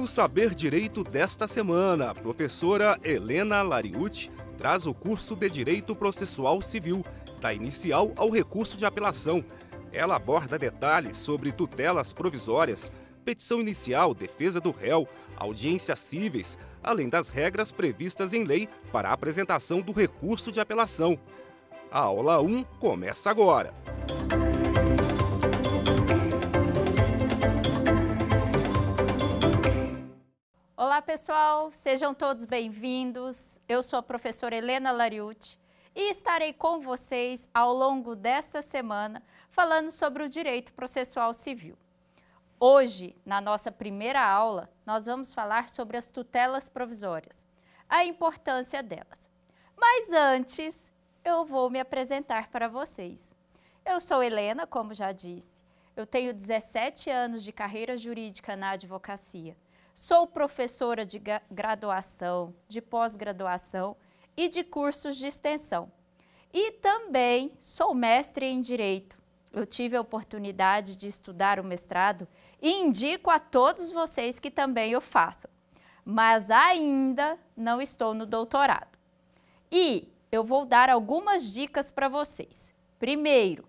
Saber Direito desta semana, a professora Helena Lariucci traz o curso de Direito Processual Civil, da inicial ao recurso de apelação. Ela aborda detalhes sobre tutelas provisórias, petição inicial, defesa do réu, audiências cíveis, além das regras previstas em lei para a apresentação do recurso de apelação. A aula 1 começa agora. Olá pessoal, sejam todos bem-vindos. Eu sou a professora Helena Lariucci e estarei com vocês ao longo desta semana falando sobre o direito processual civil. Hoje, na nossa primeira aula, nós vamos falar sobre as tutelas provisórias, a importância delas. Mas antes, eu vou me apresentar para vocês. Eu sou Helena, como já disse, eu tenho 17 anos de carreira jurídica na advocacia. Sou professora de graduação, de pós-graduação e de cursos de extensão. E também sou mestre em Direito. Eu tive a oportunidade de estudar o mestrado e indico a todos vocês que também o façam. Mas ainda não estou no doutorado. E eu vou dar algumas dicas para vocês. Primeiro,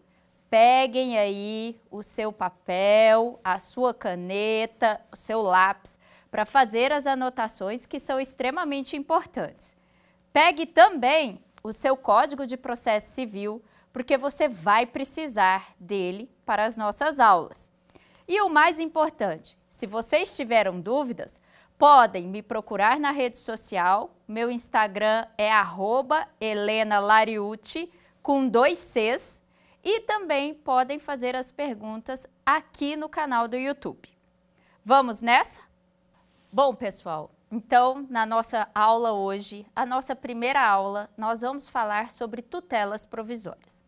peguem aí o seu papel, a sua caneta, o seu lápis, para fazer as anotações que são extremamente importantes. Pegue também o seu Código de Processo Civil, porque você vai precisar dele para as nossas aulas. E o mais importante, se vocês tiveram dúvidas, podem me procurar na rede social. Meu Instagram é @HelenaLariucci, com 2 Cs, e também podem fazer as perguntas aqui no canal do YouTube. Vamos nessa? Bom, pessoal, então, na nossa aula hoje, a nossa primeira aula, nós vamos falar sobre tutelas provisórias.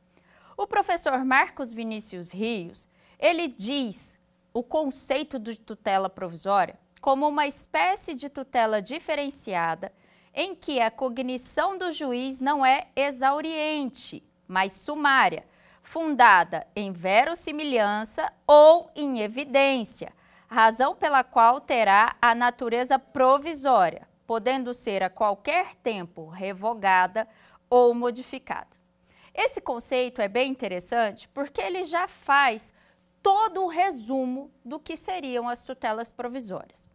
O professor Marcos Vinícius Rios, ele diz o conceito de tutela provisória como uma espécie de tutela diferenciada em que a cognição do juiz não é exauriente, mas sumária, fundada em verossimilhança ou em evidência, razão pela qual terá a natureza provisória, podendo ser a qualquer tempo revogada ou modificada. Esse conceito é bem interessante porque ele já faz todo o resumo do que seriam as tutelas provisórias.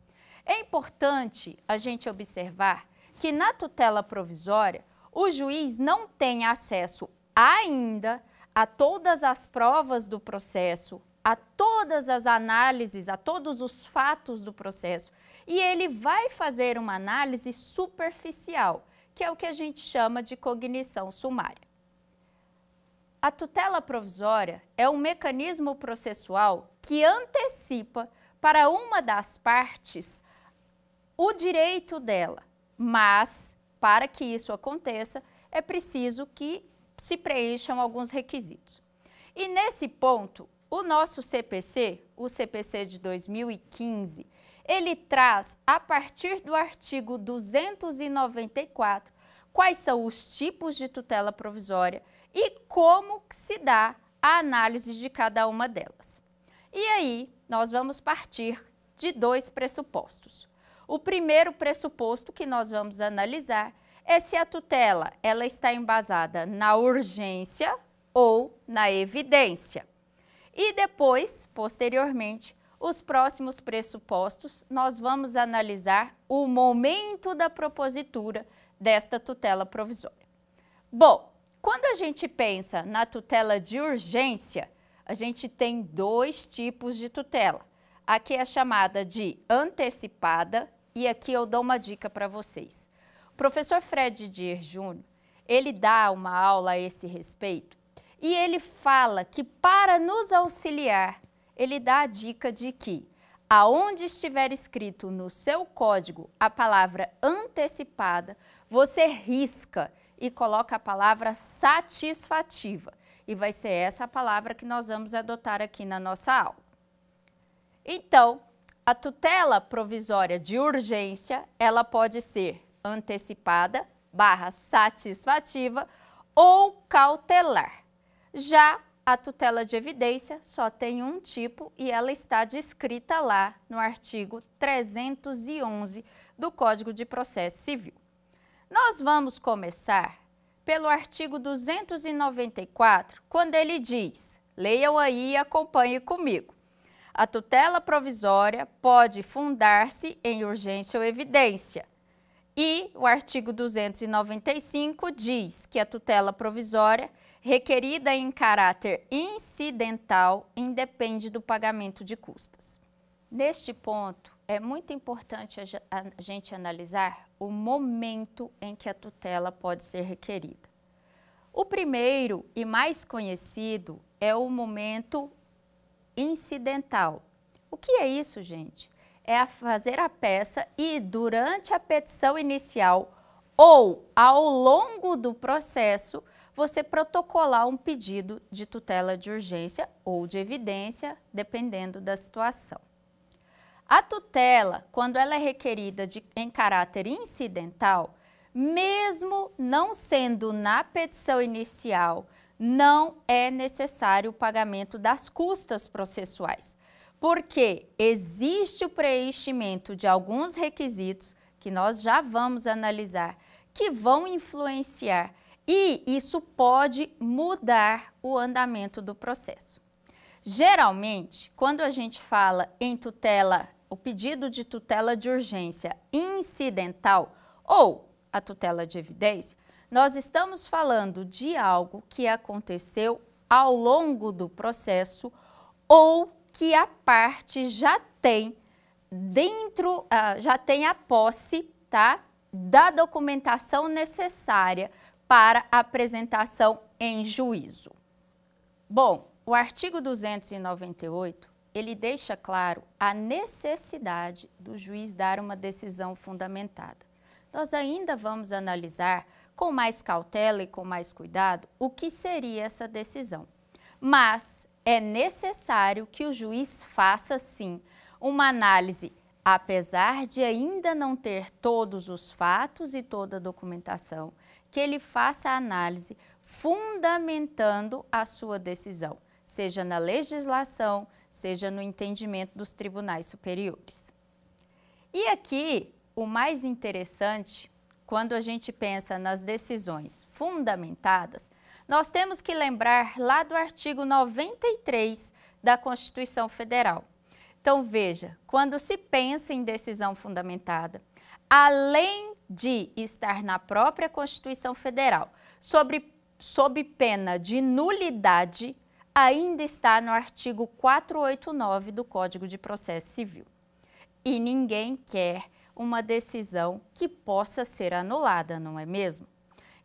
É importante a gente observar que na tutela provisória, o juiz não tem acesso ainda a todas as provas do processo, a todas as análises, a todos os fatos do processo, e ele vai fazer uma análise superficial, que é o que a gente chama de cognição sumária. A tutela provisória é um mecanismo processual que antecipa para uma das partes o direito dela, mas para que isso aconteça é preciso que se preencham alguns requisitos. E nesse ponto, o nosso CPC, o CPC de 2015, ele traz, a partir do artigo 294, quais são os tipos de tutela provisória e como se dá a análise de cada uma delas. E aí, nós vamos partir de 2 pressupostos. O primeiro pressuposto que nós vamos analisar é se a tutela ela está embasada na urgência ou na evidência. E depois, posteriormente, os próximos pressupostos, nós vamos analisar o momento da propositura desta tutela provisória. Bom, quando a gente pensa na tutela de urgência, a gente tem 2 tipos de tutela. Aqui é chamada de antecipada e aqui eu dou uma dica para vocês. O professor Fred Dier Júnior, ele dá uma aula a esse respeito. E ele fala que para nos auxiliar, ele dá a dica de que, aonde estiver escrito no seu código a palavra antecipada, você risca e coloca a palavra satisfativa. E vai ser essa a palavra que nós vamos adotar aqui na nossa aula. Então, a tutela provisória de urgência, ela pode ser antecipada, /satisfativa ou cautelar. Já a tutela de evidência só tem um tipo e ela está descrita lá no artigo 311 do Código de Processo Civil. Nós vamos começar pelo artigo 294, quando ele diz, leiam aí e acompanhem comigo, a tutela provisória pode fundar-se em urgência ou evidência. E o artigo 295 diz que a tutela provisória, requerida em caráter incidental, independe do pagamento de custas. Neste ponto, é muito importante a gente analisar o momento em que a tutela pode ser requerida. O primeiro e mais conhecido é o momento incidental. O que é isso, gente? É fazer a peça e, durante a petição inicial ou ao longo do processo, você protocolar um pedido de tutela de urgência ou de evidência, dependendo da situação. A tutela, quando ela é requerida em caráter incidental, mesmo não sendo na petição inicial, não é necessário o pagamento das custas processuais, porque existe o preenchimento de alguns requisitos que nós já vamos analisar, que vão influenciar e isso pode mudar o andamento do processo. Geralmente, quando a gente fala em tutela, o pedido de tutela de urgência incidental ou a tutela de evidência, nós estamos falando de algo que aconteceu ao longo do processo ou que a parte já tem a posse, tá, da documentação necessária para apresentação em juízo. Bom, o artigo 298, ele deixa claro a necessidade do juiz dar uma decisão fundamentada. Nós ainda vamos analisar com mais cautela e com mais cuidado o que seria essa decisão. Mas é necessário que o juiz faça, sim, uma análise, apesar de ainda não ter todos os fatos e toda a documentação, que ele faça a análise fundamentando a sua decisão, seja na legislação, seja no entendimento dos tribunais superiores. E aqui, o mais interessante, quando a gente pensa nas decisões fundamentadas, nós temos que lembrar lá do artigo 93 da Constituição Federal. Então, veja, quando se pensa em decisão fundamentada, além de estar na própria Constituição Federal, sob pena de nulidade, ainda está no artigo 489 do Código de Processo Civil. E ninguém quer uma decisão que possa ser anulada, não é mesmo?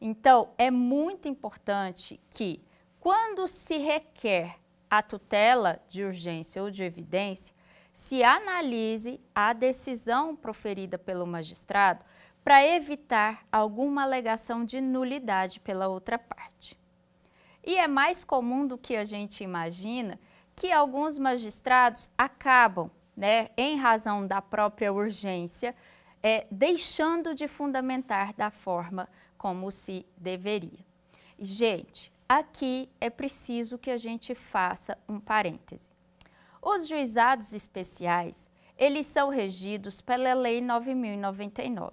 Então, é muito importante que, quando se requer a tutela de urgência ou de evidência, se analise a decisão proferida pelo magistrado para evitar alguma alegação de nulidade pela outra parte. E é mais comum do que a gente imagina que alguns magistrados acabam, em razão da própria urgência, deixando de fundamentar da forma como se deveria. E, gente, aqui é preciso que a gente faça um parêntese. Os juizados especiais, eles são regidos pela Lei 9.099.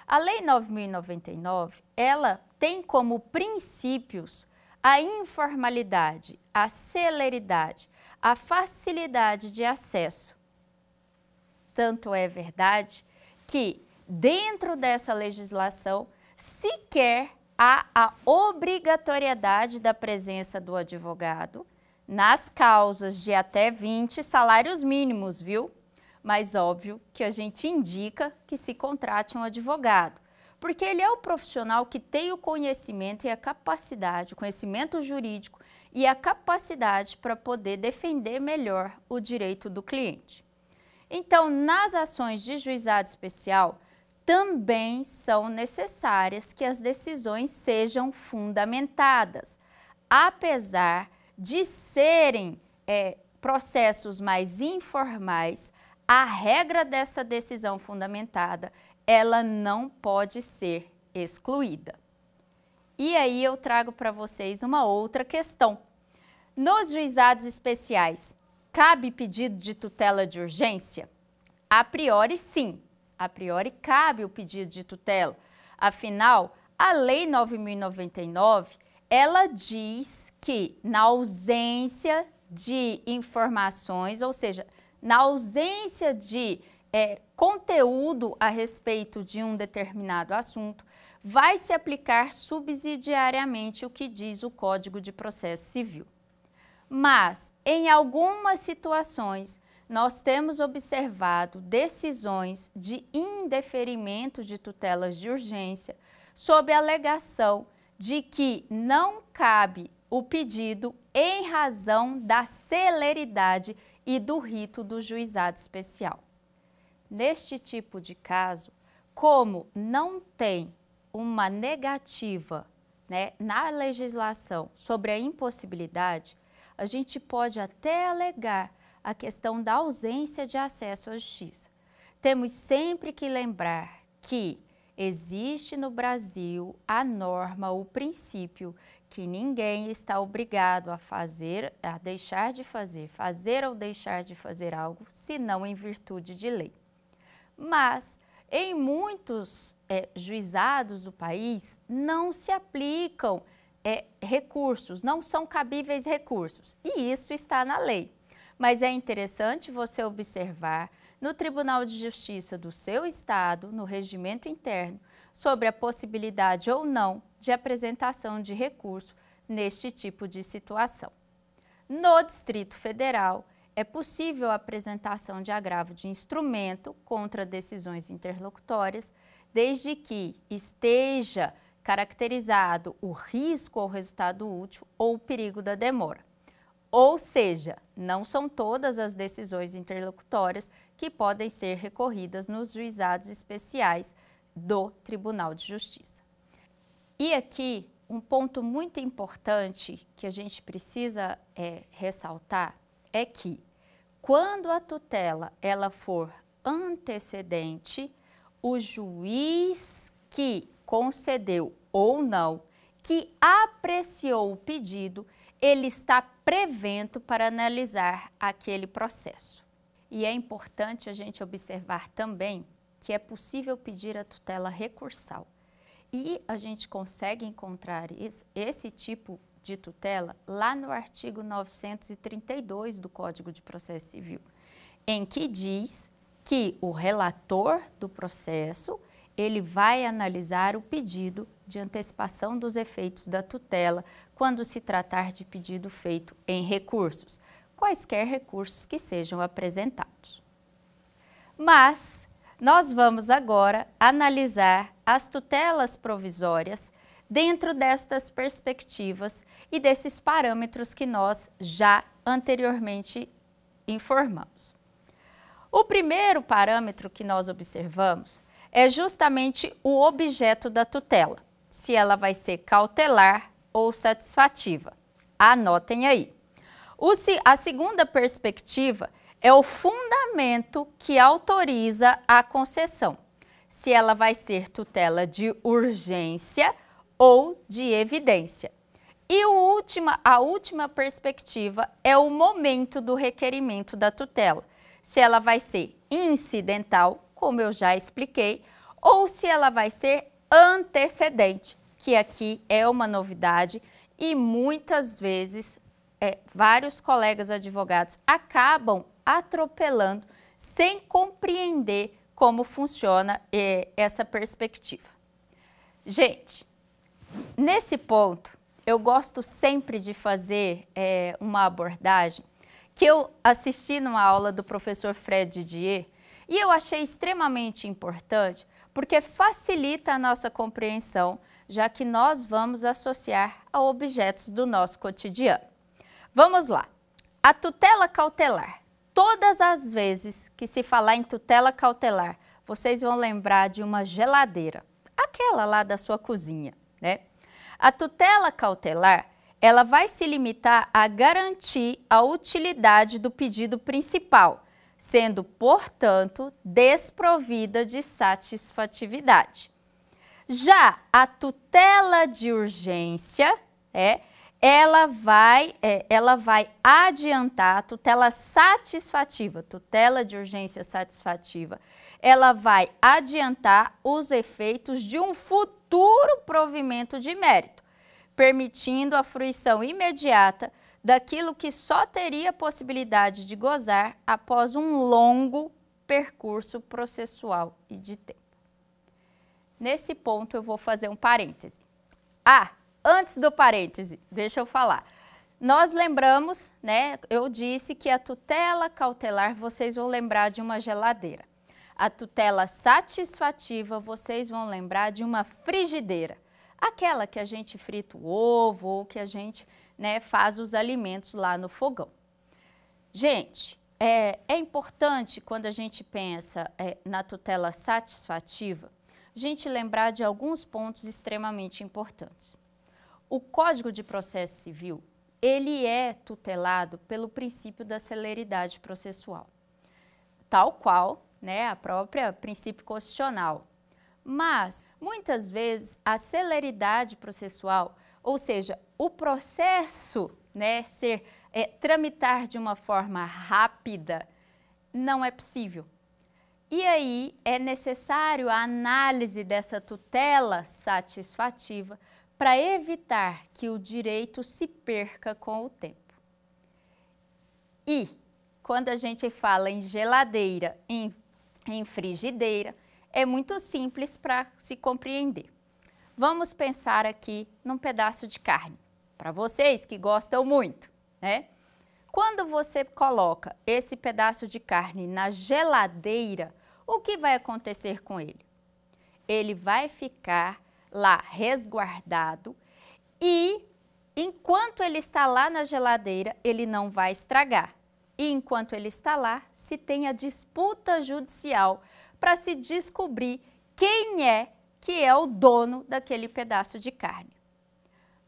A Lei 9.099, ela tem como princípios a informalidade, a celeridade, a facilidade de acesso. Tanto é verdade que, dentro dessa legislação, sequer há a obrigatoriedade da presença do advogado nas causas de até 20 salários mínimos, viu? Mas óbvio que a gente indica que se contrate um advogado, porque ele é o profissional que tem o conhecimento e a capacidade, o conhecimento jurídico e a capacidade para poder defender melhor o direito do cliente. Então, nas ações de juizado especial, também são necessárias que as decisões sejam fundamentadas, apesar de serem processos mais informais, a regra dessa decisão fundamentada, ela não pode ser excluída. E aí eu trago para vocês uma outra questão. Nos juizados especiais, cabe pedido de tutela de urgência? A priori, sim. A priori, cabe o pedido de tutela. Afinal, a Lei 9.099, ela diz que na ausência de informações, ou seja, na ausência de conteúdo a respeito de um determinado assunto, vai se aplicar subsidiariamente o que diz o Código de Processo Civil. Mas, em algumas situações, nós temos observado decisões de indeferimento de tutelas de urgência sob a alegação de que não cabe o pedido em razão da celeridade e do rito do juizado especial. Neste tipo de caso, como não tem uma negativa, na legislação sobre a impossibilidade, a gente pode até alegar a questão da ausência de acesso à justiça. Temos sempre que lembrar que existe no Brasil a norma, o princípio, que ninguém está obrigado a fazer, a deixar de fazer ou deixar de fazer algo, senão em virtude de lei. Mas, em muitos juizados do país, não se aplicam recursos, não são cabíveis recursos, e isso está na lei. Mas é interessante você observar no Tribunal de Justiça do seu estado, no regimento interno, sobre a possibilidade ou não de apresentação de recurso neste tipo de situação. No Distrito Federal, é possível a apresentação de agravo de instrumento contra decisões interlocutórias, desde que esteja caracterizado o risco ao resultado útil ou o perigo da demora. Ou seja, não são todas as decisões interlocutórias que podem ser recorridas nos juizados especiais do Tribunal de Justiça. E aqui, um ponto muito importante que a gente precisa ressaltar é que, quando a tutela ela for antecedente, o juiz que concedeu ou não, que apreciou o pedido, ele está prevento para analisar aquele processo. E é importante a gente observar também que é possível pedir a tutela recursal. E a gente consegue encontrar esse tipo de tutela lá no artigo 932 do Código de Processo Civil, em que diz que o relator do processo ele vai analisar o pedido de antecipação dos efeitos da tutela quando se tratar de pedido feito em recursos, quaisquer recursos que sejam apresentados. Mas nós vamos agora analisar as tutelas provisórias dentro destas perspectivas e desses parâmetros que nós já anteriormente informamos. O primeiro parâmetro que nós observamos é justamente o objeto da tutela, se ela vai ser cautelar ou satisfativa. Anotem aí. A segunda perspectiva é o fundamento que autoriza a concessão, se ela vai ser tutela de urgência ou de evidência. E a última perspectiva é o momento do requerimento da tutela, se ela vai ser incidental, como eu já expliquei, ou se ela vai ser antecedente, que aqui é uma novidade e muitas vezes vários colegas advogados acabam atropelando sem compreender como funciona essa perspectiva. Gente, nesse ponto, eu gosto sempre de fazer uma abordagem que eu assisti numa aula do professor Fred Didier e eu achei extremamente importante porque facilita a nossa compreensão, já que nós vamos associar a objetos do nosso cotidiano. Vamos lá. A tutela cautelar. Todas as vezes que se falar em tutela cautelar, vocês vão lembrar de uma geladeira, aquela lá da sua cozinha, né? A tutela cautelar, ela vai se limitar a garantir a utilidade do pedido principal, sendo, portanto, desprovida de satisfatividade. Já a tutela de urgência, ela vai adiantar a tutela satisfativa, tutela de urgência satisfativa, ela vai adiantar os efeitos de um futuro provimento de mérito, permitindo a fruição imediata daquilo que só teria possibilidade de gozar após um longo percurso processual e de tempo. Nesse ponto eu vou fazer um parêntese. Antes do parêntese, deixa eu falar. Nós lembramos, né, eu disse que a tutela cautelar, vocês vão lembrar de uma geladeira. A tutela satisfativa, vocês vão lembrar de uma frigideira. Aquela que a gente frita o ovo ou que a gente, né, faz os alimentos lá no fogão. Gente, é importante quando a gente pensa na tutela satisfativa, a gente lembrar de alguns pontos extremamente importantes. O Código de Processo Civil, ele é tutelado pelo princípio da celeridade processual, tal qual, né, a própria princípio constitucional. Mas, muitas vezes, a celeridade processual, ou seja, o processo, né, tramitar de uma forma rápida, não é possível. E aí é necessário a análise dessa tutela satisfativa para evitar que o direito se perca com o tempo. E quando a gente fala em geladeira, em frigideira, é muito simples para se compreender. Vamos pensar aqui num pedaço de carne, para vocês que gostam muito, né? Quando você coloca esse pedaço de carne na geladeira, o que vai acontecer com ele? Ele vai ficar lá resguardado e, enquanto ele está lá na geladeira, ele não vai estragar. E enquanto ele está lá, se tem a disputa judicial para se descobrir quem é que é o dono daquele pedaço de carne.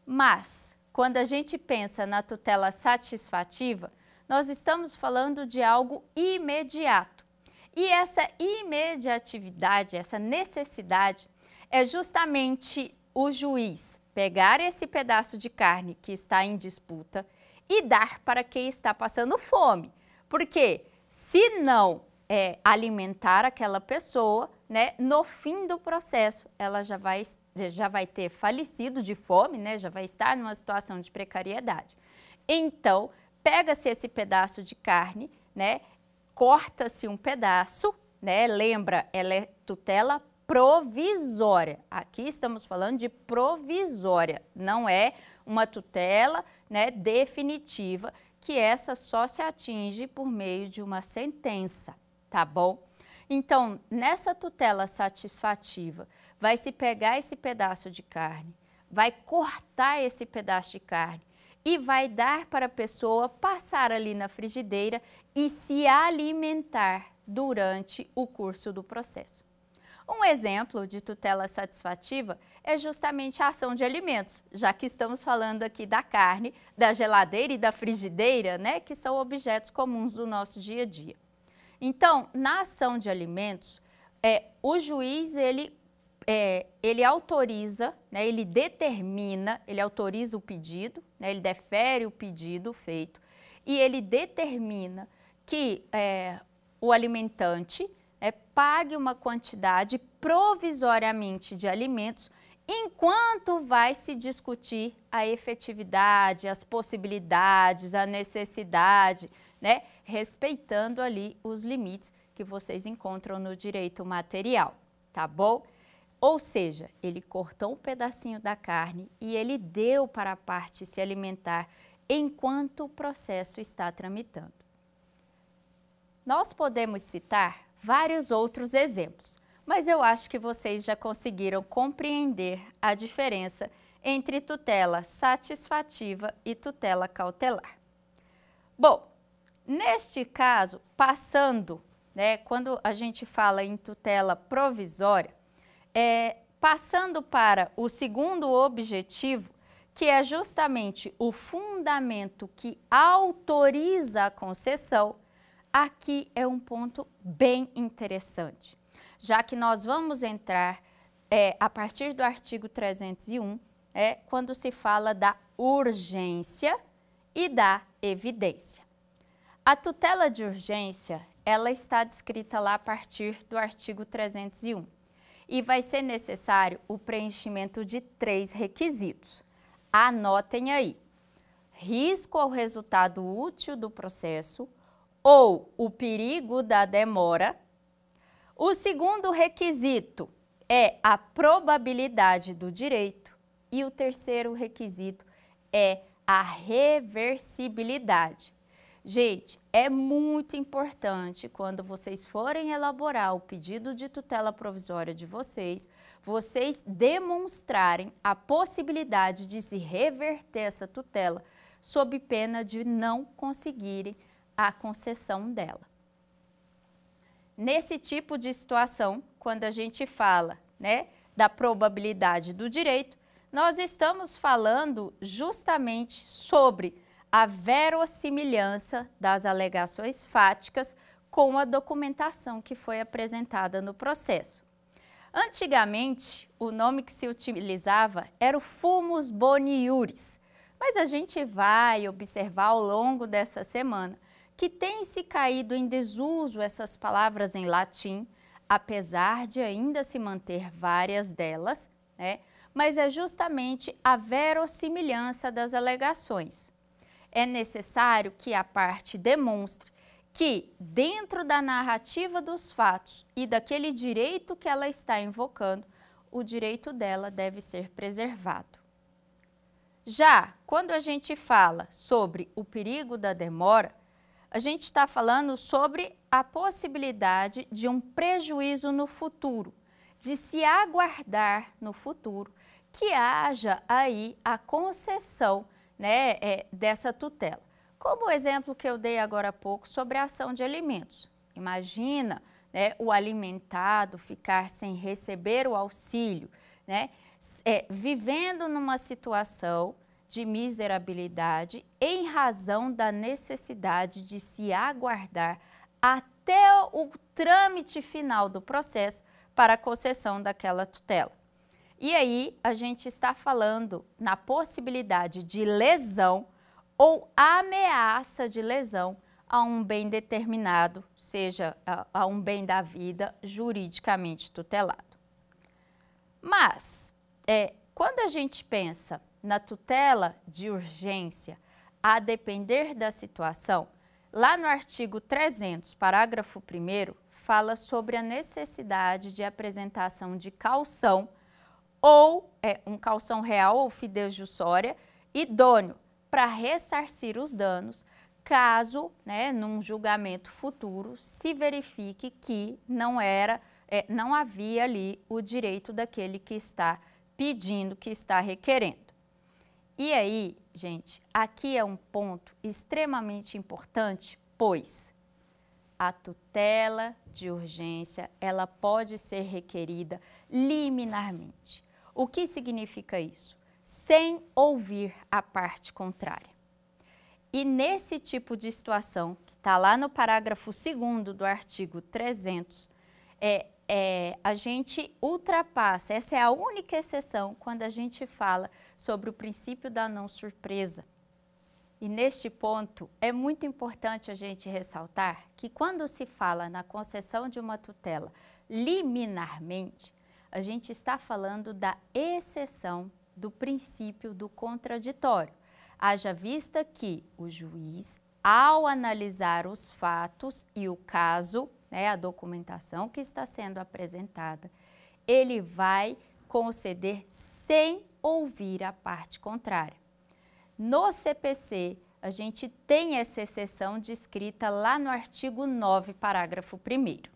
Mas, quando a gente pensa na tutela satisfativa, nós estamos falando de algo imediato. E essa imediatividade, essa necessidade, é justamente o juiz pegar esse pedaço de carne que está em disputa e dar para quem está passando fome. Porque se não alimentar aquela pessoa, né, no fim do processo, ela já vai ter falecido de fome, né, já vai estar numa situação de precariedade. Então, pega-se esse pedaço de carne, né, corta-se um pedaço, né, lembra, ela é tutela provisória. Aqui estamos falando de provisória, não é uma tutela, né, definitiva, que essa só se atinge por meio de uma sentença, tá bom? Então, nessa tutela satisfativa, vai se pegar esse pedaço de carne, vai cortar esse pedaço de carne e vai dar para a pessoa passar ali na frigideira e se alimentar durante o curso do processo. Um exemplo de tutela satisfativa é justamente a ação de alimentos, já que estamos falando aqui da carne, da geladeira e da frigideira, né, que são objetos comuns do nosso dia a dia. Então, na ação de alimentos, o juiz ele autoriza, né, ele determina, ele autoriza o pedido, né, ele defere o pedido feito e ele determina que o alimentante pague uma quantidade provisoriamente de alimentos enquanto vai se discutir a efetividade, as possibilidades, a necessidade, né, respeitando ali os limites que vocês encontram no direito material, tá bom? Ou seja, ele cortou um pedacinho da carne e ele deu para a parte se alimentar enquanto o processo está tramitando. Nós podemos citar vários outros exemplos, mas eu acho que vocês já conseguiram compreender a diferença entre tutela satisfativa e tutela cautelar. Bom, neste caso, passando, né, quando a gente fala em tutela provisória, passando para o segundo objetivo, que é justamente o fundamento que autoriza a concessão, aqui é um ponto bem interessante, já que nós vamos entrar a partir do artigo 301 quando se fala da urgência e da evidência. A tutela de urgência, ela está descrita lá a partir do artigo 301 e vai ser necessário o preenchimento de 3 requisitos. Anotem aí: risco ao resultado útil do processo ou o perigo da demora. O segundo requisito é a probabilidade do direito e o terceiro requisito é a reversibilidade. Gente, é muito importante quando vocês forem elaborar o pedido de tutela provisória de vocês demonstrarem a possibilidade de se reverter essa tutela sob pena de não conseguirem a concessão dela. Nesse tipo de situação, quando a gente fala, da probabilidade do direito, nós estamos falando justamente sobre a verossimilhança das alegações fáticas com a documentação que foi apresentada no processo. Antigamente, o nome que se utilizava era o fumus boni iuris, mas a gente vai observar ao longo dessa semana que tem se caído em desuso essas palavras em latim, apesar de ainda se manter várias delas, mas é justamente a verossimilhança das alegações. É necessário que a parte demonstre que, dentro da narrativa dos fatos e daquele direito que ela está invocando, o direito dela deve ser preservado. Já quando a gente fala sobre o perigo da demora, a gente está falando sobre a possibilidade de um prejuízo no futuro, de se aguardar no futuro que haja aí a concessão dessa tutela. Como o exemplo que eu dei agora há pouco sobre a ação de alimentos. Imagina o alimentado ficar sem receber o auxílio, vivendo numa situação de miserabilidade em razão da necessidade de se aguardar até o trâmite final do processo para a concessão daquela tutela. E aí a gente está falando na possibilidade de lesão ou ameaça de lesão a um bem determinado, seja a um bem da vida juridicamente tutelado. Mas, quando a gente pensa na tutela de urgência, a depender da situação, lá no artigo 300, parágrafo 1º, fala sobre a necessidade de apresentação de caução ou um caução real ou fidejussória idôneo para ressarcir os danos, caso, num julgamento futuro, se verifique que não havia ali o direito daquele que está pedindo, que está requerendo. E aí, gente, aqui é um ponto extremamente importante, pois a tutela de urgência, ela pode ser requerida liminarmente. O que significa isso? Sem ouvir a parte contrária. E nesse tipo de situação, que está lá no parágrafo 2º do artigo 300, a gente ultrapassa, essa é a única exceção quando a gente fala sobre o princípio da não surpresa. E neste ponto, é muito importante a gente ressaltar que quando se fala na concessão de uma tutela liminarmente, a gente está falando da exceção do princípio do contraditório. Haja vista que o juiz, ao analisar os fatos e o caso, a documentação que está sendo apresentada, ele vai conceder sem ouvir a parte contrária. No CPC, a gente tem essa exceção descrita lá no artigo 9, parágrafo 1º.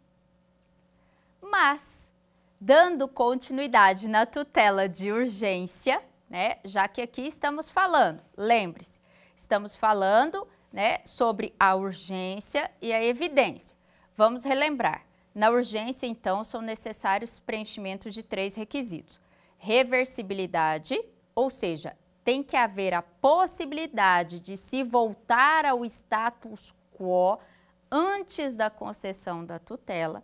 Mas, dando continuidade na tutela de urgência, já que aqui estamos falando, lembre-se, estamos falando sobre a urgência e a evidência. Vamos relembrar, na urgência, então, são necessários preenchimentos de 3 requisitos. Reversibilidade, ou seja, tem que haver a possibilidade de se voltar ao status quo antes da concessão da tutela,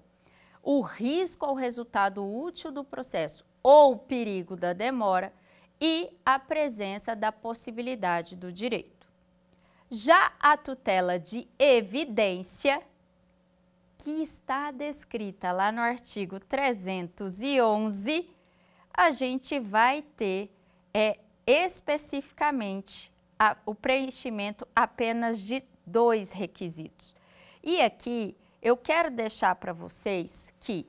o risco ao resultado útil do processo ou o perigo da demora e a presença da possibilidade do direito. Já a tutela de evidência, que está descrita lá no artigo 311, a gente vai ter especificamente o preenchimento apenas de 2 requisitos. E aqui eu quero deixar para vocês que,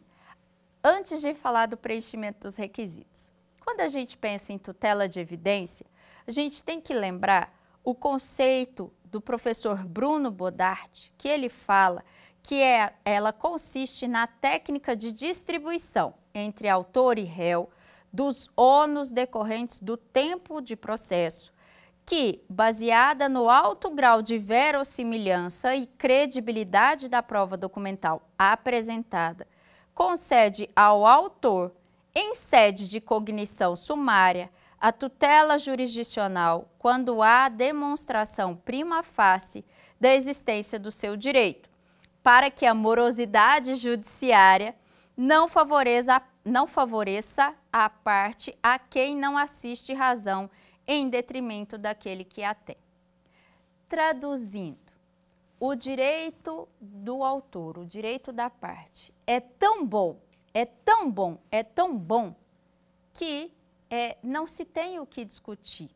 antes de falar do preenchimento dos requisitos, quando a gente pensa em tutela de evidência, a gente tem que lembrar o conceito do professor Bruno Bodart, que ele fala que ela consiste na técnica de distribuição entre autor e réu dos ônus decorrentes do tempo de processo, que, baseada no alto grau de verossimilhança e credibilidade da prova documental apresentada, concede ao autor, em sede de cognição sumária, a tutela jurisdicional quando há demonstração prima facie da existência do seu direito, para que a morosidade judiciária não favoreça a parte a quem não assiste razão em detrimento daquele que a tem. Traduzindo, o direito do autor, o direito da parte, é tão bom, é tão bom, é tão bom, que não se tem o que discutir.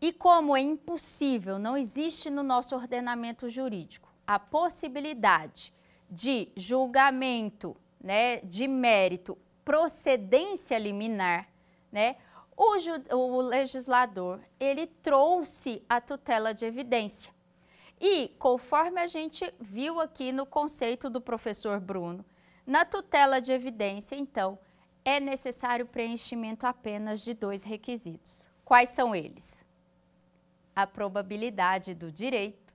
E como é impossível, não existe no nosso ordenamento jurídico a possibilidade de julgamento, de mérito, procedência liminar, o legislador, ele trouxe a tutela de evidência. E, conforme a gente viu aqui no conceito do professor Bruno, na tutela de evidência, então, é necessário preenchimento apenas de 2 requisitos. Quais são eles? A probabilidade do direito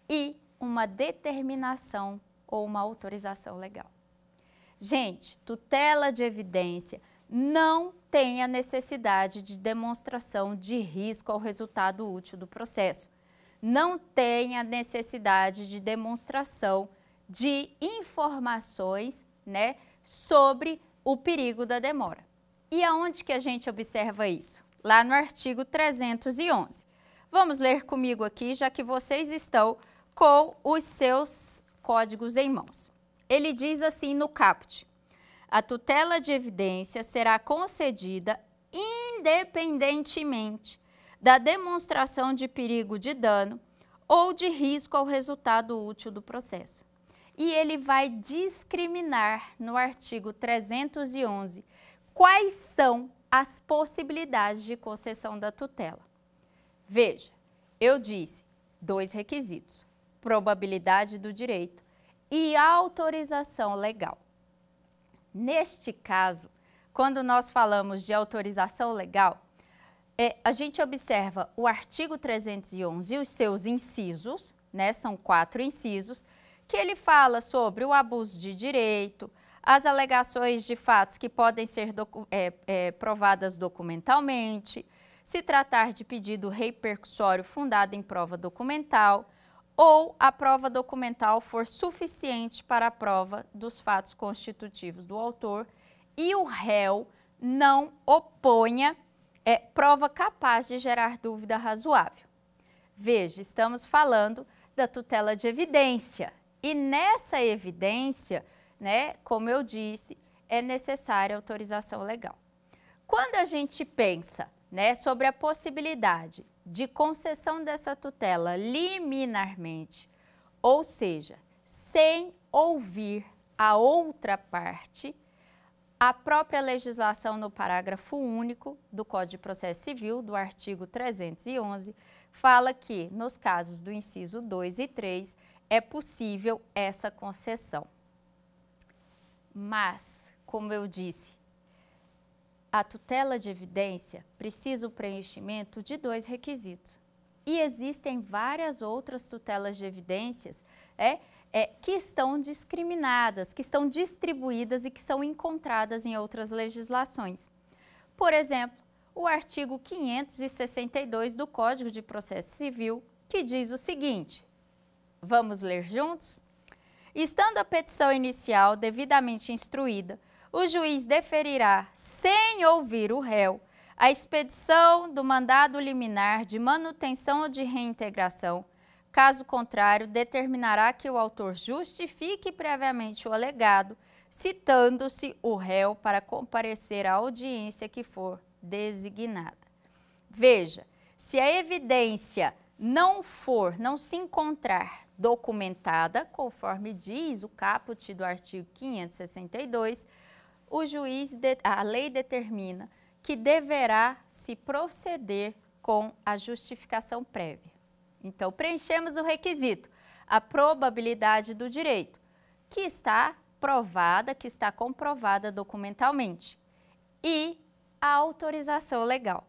e uma determinação ou uma autorização legal. Gente, tutela de evidência não tem a necessidade de demonstração de risco ao resultado útil do processo. Não tem a necessidade de demonstração de informações, sobre o perigo da demora. E aonde que a gente observa isso? Lá no artigo 311. Vamos ler comigo aqui, já que vocês estão com os seus códigos em mãos. Ele diz assim no caput: a tutela de evidência será concedida independentemente da demonstração de perigo de dano ou de risco ao resultado útil do processo. E ele vai discriminar no artigo 311 quais são as possibilidades de concessão da tutela. Veja, eu disse 2 requisitos: probabilidade do direito e autorização legal. Neste caso, quando nós falamos de autorização legal, a gente observa o artigo 311 e os seus incisos, são 4 incisos, que ele fala sobre o abuso de direito, as alegações de fatos que podem ser provadas documentalmente, se tratar de pedido repercussório fundado em prova documental, ou a prova documental for suficiente para a prova dos fatos constitutivos do autor e o réu não oponha prova capaz de gerar dúvida razoável. Veja, estamos falando da tutela de evidência e nessa evidência, como eu disse, é necessária autorização legal. Quando a gente pensa sobre a possibilidade de concessão dessa tutela liminarmente, ou seja, sem ouvir a outra parte, a própria legislação no parágrafo único do Código de Processo Civil, do artigo 311, fala que, nos casos do inciso 2 e 3, é possível essa concessão. Mas, como eu disse, a tutela de evidência precisa o preenchimento de 2 requisitos. E existem várias outras tutelas de evidências que estão discriminadas, que estão distribuídas e que são encontradas em outras legislações. Por exemplo, o artigo 562 do Código de Processo Civil, que diz o seguinte, vamos ler juntos? Estando a petição inicial devidamente instruída, o juiz deferirá, sem ouvir o réu, a expedição do mandado liminar de manutenção ou de reintegração. Caso contrário, determinará que o autor justifique previamente o alegado, citando-se o réu para comparecer à audiência que for designada. Veja, se a evidência não se encontrar documentada, conforme diz o caput do artigo 562, a lei determina que deverá se proceder com a justificação prévia. Então, preenchemos o requisito, a probabilidade do direito, que está provada, que está comprovada documentalmente, e a autorização legal.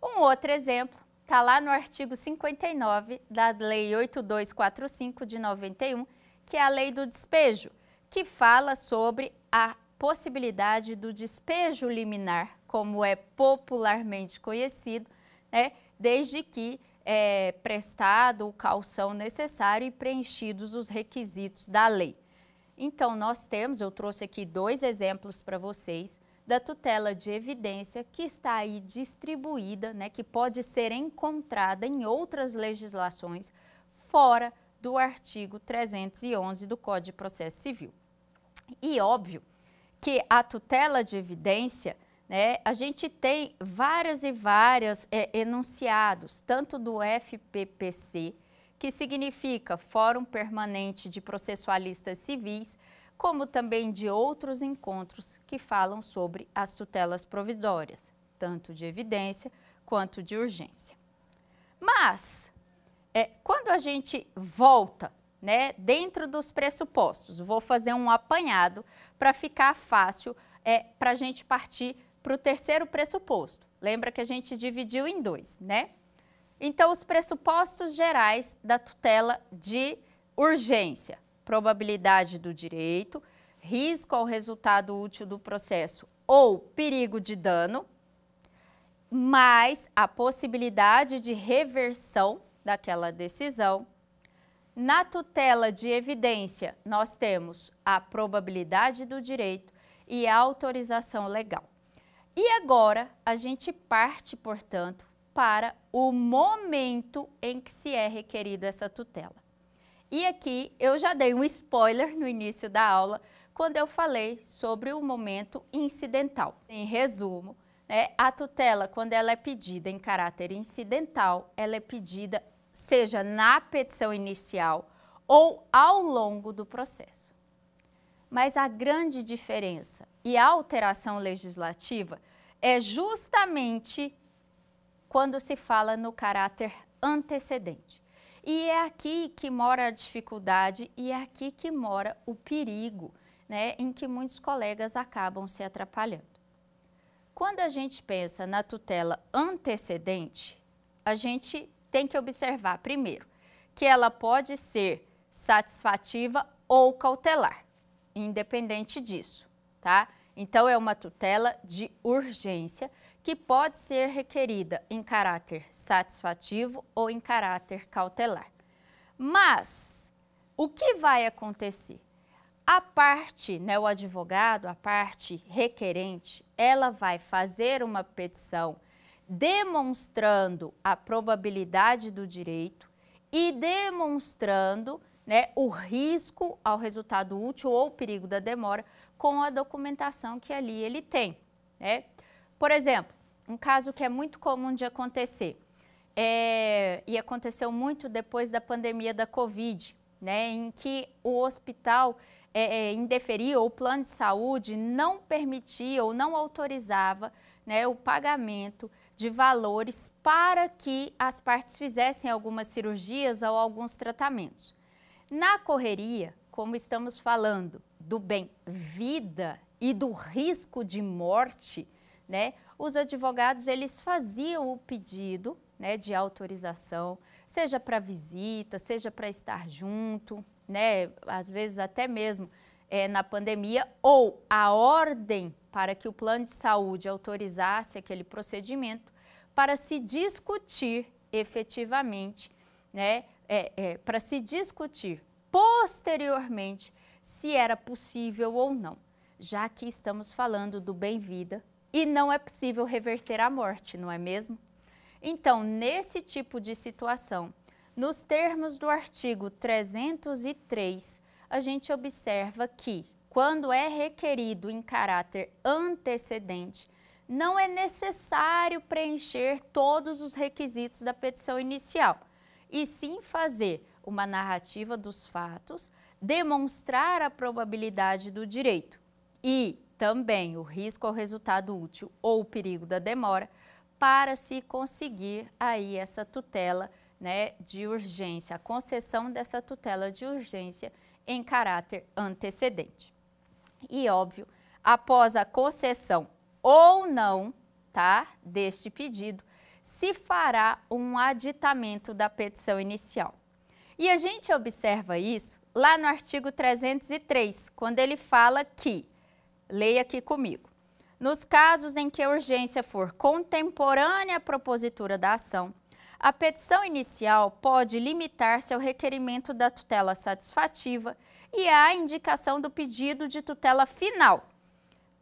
Um outro exemplo está lá no artigo 59 da Lei 8245 de 91, que é a lei do despejo, que fala sobre a possibilidade do despejo liminar, como é popularmente conhecido, né, desde que é prestado o calção necessário e preenchidos os requisitos da lei. Então, eu trouxe aqui 2 exemplos para vocês da tutela de evidência que está aí distribuída, né, que pode ser encontrada em outras legislações fora do artigo 311 do Código de Processo Civil. E óbvio que a tutela de evidência, né, a gente tem vários enunciados, tanto do FPPC, que significa Fórum Permanente de Processualistas Civis, como também de outros encontros que falam sobre as tutelas provisórias, tanto de evidência quanto de urgência. Mas, quando a gente volta, né, dentro dos pressupostos, vou fazer um apanhado para ficar fácil para a gente partir para o terceiro pressuposto. Lembra que a gente dividiu em 2, né? Então, os pressupostos gerais da tutela de urgência: probabilidade do direito, risco ao resultado útil do processo ou perigo de dano, mais a possibilidade de reversão daquela decisão. Na tutela de evidência, nós temos a probabilidade do direito e a autorização legal. E agora, a gente parte, portanto, para o momento em que se é requerido essa tutela. E aqui eu já dei um spoiler no início da aula, quando eu falei sobre o momento incidental. Em resumo, né, a tutela, quando ela é pedida em caráter incidental, ela é pedida seja na petição inicial ou ao longo do processo. Mas a grande diferença e a alteração legislativa é justamente quando se fala no caráter antecedente. E é aqui que mora a dificuldade e é aqui que mora o perigo, né, em que muitos colegas acabam se atrapalhando. Quando a gente pensa na tutela antecedente, a gente tem que observar, primeiro, que ela pode ser satisfativa ou cautelar, independente disso, tá? Então, é uma tutela de urgência que pode ser requerida em caráter satisfativo ou em caráter cautelar. Mas, o que vai acontecer? A parte, né, o advogado, a parte requerente, ela vai fazer uma petição demonstrando a probabilidade do direito e demonstrando, né, o risco ao resultado útil ou o perigo da demora com a documentação que ali ele tem, né? Por exemplo, um caso que é muito comum de acontecer, e aconteceu muito depois da pandemia da Covid, né, em que o hospital indeferia ou o plano de saúde não permitia ou não autorizava, né, o pagamento de valores para que as partes fizessem algumas cirurgias ou alguns tratamentos. Na correria, como estamos falando do bem vida e do risco de morte, né, os advogados eles faziam o pedido, né, de autorização, seja para visita, seja para estar junto, né, às vezes até mesmo na pandemia, ou a ordem para que o plano de saúde autorizasse aquele procedimento para se discutir efetivamente, né, para se discutir posteriormente se era possível ou não, já que estamos falando do bem-vida e não é possível reverter a morte, não é mesmo? Então, nesse tipo de situação, nos termos do artigo 303, a gente observa que, quando é requerido em caráter antecedente, não é necessário preencher todos os requisitos da petição inicial, e sim fazer uma narrativa dos fatos, demonstrar a probabilidade do direito e também o risco ao resultado útil ou o perigo da demora, para se conseguir aí essa tutela, né, de urgência, a concessão dessa tutela de urgência em caráter antecedente. E óbvio, após a concessão ou não, tá, deste pedido, se fará um aditamento da petição inicial. E a gente observa isso lá no artigo 303, quando ele fala que, leia aqui comigo, nos casos em que a urgência for contemporânea à propositura da ação, a petição inicial pode limitar-se ao requerimento da tutela satisfativa e à indicação do pedido de tutela final,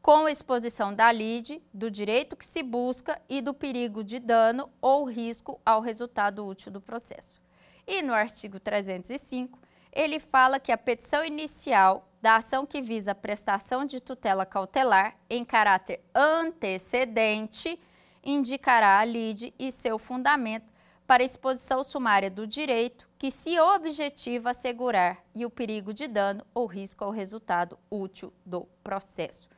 com exposição da lide, do direito que se busca e do perigo de dano ou risco ao resultado útil do processo. E no artigo 305, ele fala que a petição inicial da ação que visa a prestação de tutela cautelar em caráter antecedente indicará a lide e seu fundamento para exposição sumária do direito que se objetiva assegurar e o perigo de dano ou risco ao resultado útil do processo.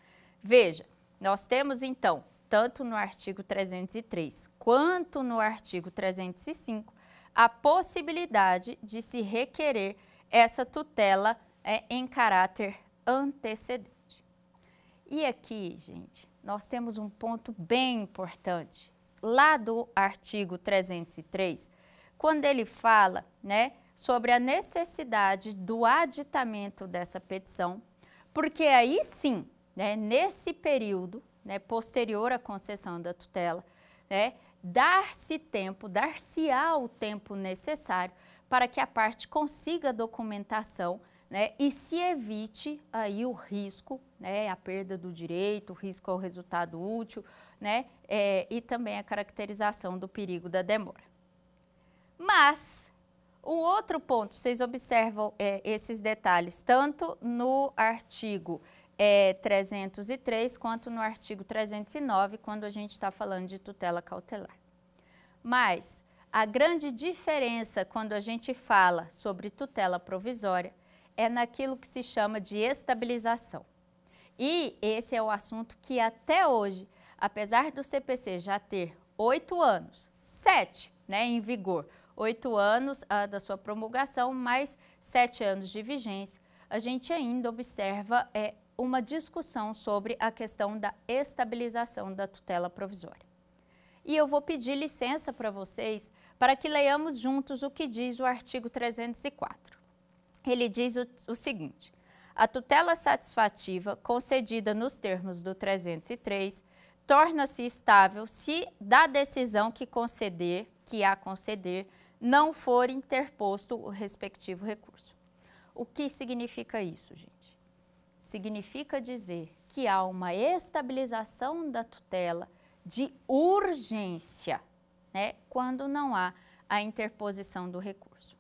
Veja, nós temos então, tanto no artigo 303 quanto no artigo 305, a possibilidade de se requerer essa tutela em caráter antecedente. E aqui, gente, nós temos um ponto bem importante, lá do artigo 303, quando ele fala, né, sobre a necessidade do aditamento dessa petição, porque aí sim, né, nesse período, né, posterior à concessão da tutela, né, dar-se-á o tempo necessário para que a parte consiga a documentação, né, e se evite aí o risco, né, a perda do direito, o risco ao resultado útil, né, e também a caracterização do perigo da demora. Mas, um outro ponto, vocês observam esses detalhes, tanto no artigo 303 quanto no artigo 309, quando a gente está falando de tutela cautelar. Mas a grande diferença quando a gente fala sobre tutela provisória é naquilo que se chama de estabilização. E esse é o assunto que até hoje, apesar do CPC já ter 8 anos, 7, né, em vigor, 8 anos da sua promulgação, mais 7 anos de vigência, a gente ainda observa uma discussão sobre a questão da estabilização da tutela provisória. E eu vou pedir licença para vocês para que leiamos juntos o que diz o artigo 304. Ele diz o seguinte: a tutela satisfativa concedida nos termos do 303 torna-se estável se da decisão que a conceder, não for interposto o respectivo recurso. O que significa isso, gente? Significa dizer que há uma estabilização da tutela de urgência, né, quando não há a interposição do recurso.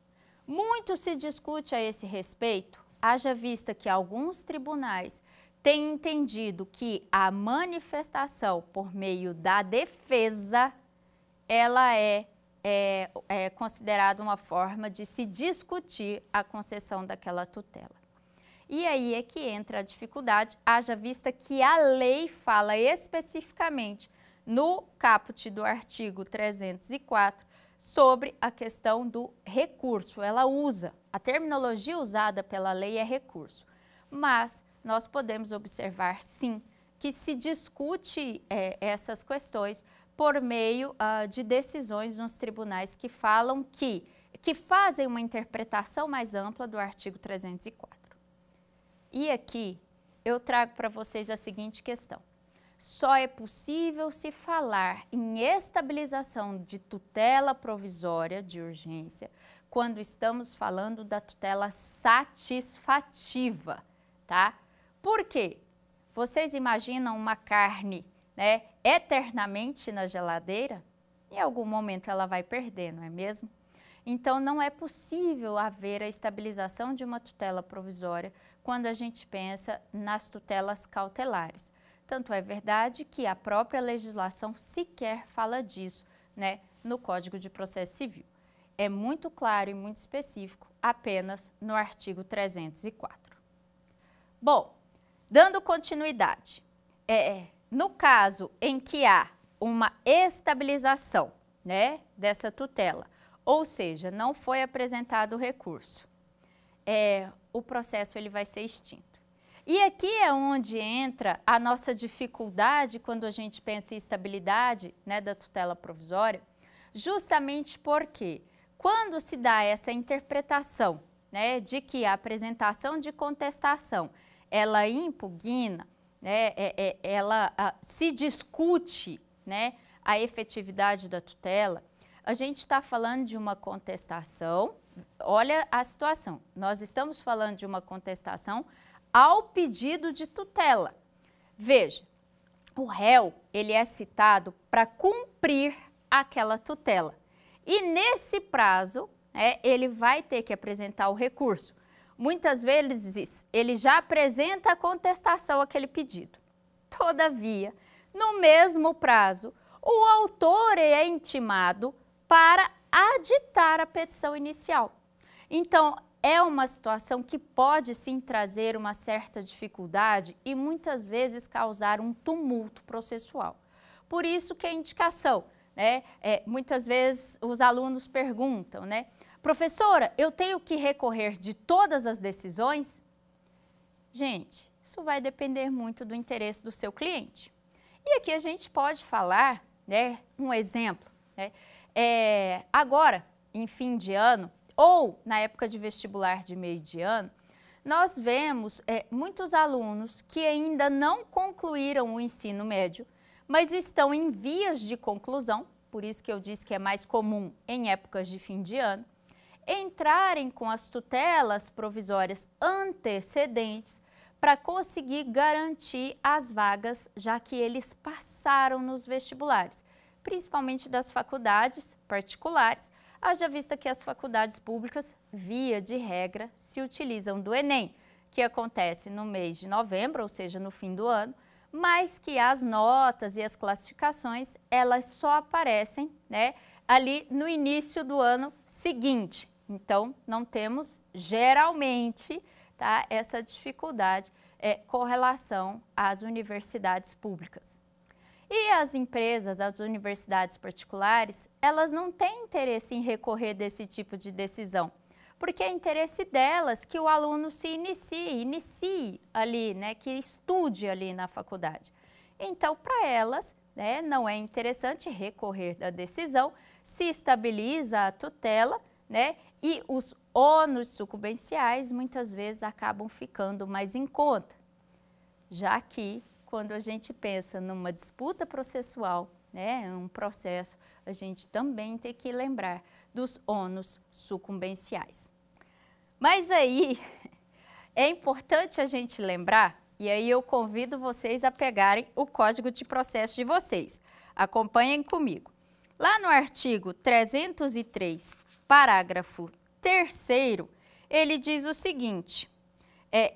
Muito se discute a esse respeito, haja vista que alguns tribunais têm entendido que a manifestação por meio da defesa, ela é considerada uma forma de se discutir a concessão daquela tutela. E aí é que entra a dificuldade, haja vista que a lei fala especificamente no caput do artigo 304 sobre a questão do recurso. Ela usa, a terminologia usada pela lei é recurso, mas nós podemos observar sim que se discute essas questões por meio de decisões nos tribunais que falam que fazem uma interpretação mais ampla do artigo 304. E aqui eu trago para vocês a seguinte questão: só é possível se falar em estabilização de tutela provisória de urgência quando estamos falando da tutela satisfativa, tá? Por quê? Vocês imaginam uma carne né, eternamente na geladeira, em algum momento ela vai perder, não é mesmo? Então, não é possível haver a estabilização de uma tutela provisória quando a gente pensa nas tutelas cautelares. Tanto é verdade que a própria legislação sequer fala disso, né, no Código de Processo Civil. É muito claro e muito específico apenas no artigo 304. Bom, dando continuidade, no caso em que há uma estabilização, né, dessa tutela, ou seja, não foi apresentado o recurso, o processo ele vai ser extinto. E aqui é onde entra a nossa dificuldade quando a gente pensa em estabilidade, né, da tutela provisória, justamente porque quando se dá essa interpretação, né, de que a apresentação de contestação ela impugna, né, ela se discute, né, a efetividade da tutela, a gente está falando de uma contestação, olha a situação, nós estamos falando de uma contestação ao pedido de tutela. Veja, o réu ele é citado para cumprir aquela tutela e nesse prazo ele vai ter que apresentar o recurso. Muitas vezes ele já apresenta a contestação àquele pedido. Todavia, no mesmo prazo, o autor é intimado para aditar a petição inicial. Então, é uma situação que pode sim trazer uma certa dificuldade e muitas vezes causar um tumulto processual. Por isso que a indicação, né? Muitas vezes os alunos perguntam, né? Professora, eu tenho que recorrer de todas as decisões? Gente, isso vai depender muito do interesse do seu cliente. E aqui a gente pode falar, né, um exemplo, né? Agora, em fim de ano, ou na época de vestibular de meio de ano, nós vemos muitos alunos que ainda não concluíram o ensino médio, mas estão em vias de conclusão, por isso que eu disse que é mais comum em épocas de fim de ano, entrarem com as tutelas provisórias antecedentes para conseguir garantir as vagas, já que eles passaram nos vestibulares, principalmente das faculdades particulares, haja vista que as faculdades públicas, via de regra, se utilizam do Enem, que acontece no mês de novembro, ou seja, no fim do ano, mas que as notas e as classificações, elas só aparecem, né, ali no início do ano seguinte. Então, não temos, geralmente, tá, essa dificuldade com relação às universidades públicas. E as empresas, as universidades particulares, elas não têm interesse em recorrer desse tipo de decisão, porque é interesse delas que o aluno se inicie ali, né, que estude ali na faculdade. Então, para elas, né, não é interessante recorrer da decisão, se estabiliza a tutela, né, e os ônus sucumbenciais muitas vezes acabam ficando mais em conta, já que quando a gente pensa numa disputa processual, né, um processo, a gente também tem que lembrar dos ônus sucumbenciais. Mas aí é importante a gente lembrar, e aí eu convido vocês a pegarem o Código de Processo de vocês. Acompanhem comigo. Lá no artigo 303, parágrafo 3º, ele diz o seguinte,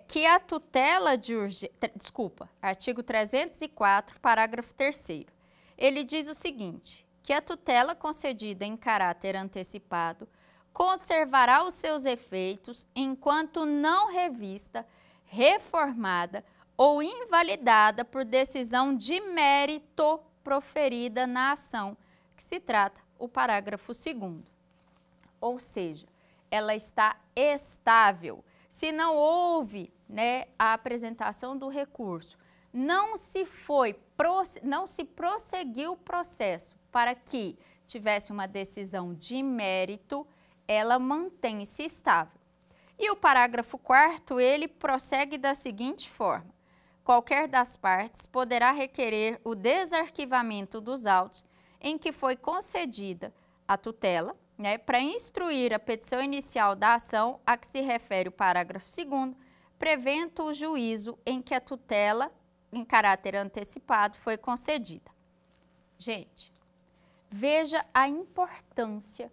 que a tutela de urgência, artigo 304, parágrafo 3º, ele diz o seguinte, que a tutela concedida em caráter antecipado conservará os seus efeitos enquanto não revista, reformada ou invalidada por decisão de mérito proferida na ação, que se trata o parágrafo 2º. Ou seja, ela está estável. Se não houve, né, a apresentação do recurso, não se prosseguiu o processo para que tivesse uma decisão de mérito, ela mantém-se estável. E o parágrafo 4º, ele prossegue da seguinte forma: qualquer das partes poderá requerer o desarquivamento dos autos em que foi concedida a tutela, né, para instruir a petição inicial da ação a que se refere o parágrafo 2º, prevendo o juízo em que a tutela em caráter antecipado foi concedida. Gente, veja a importância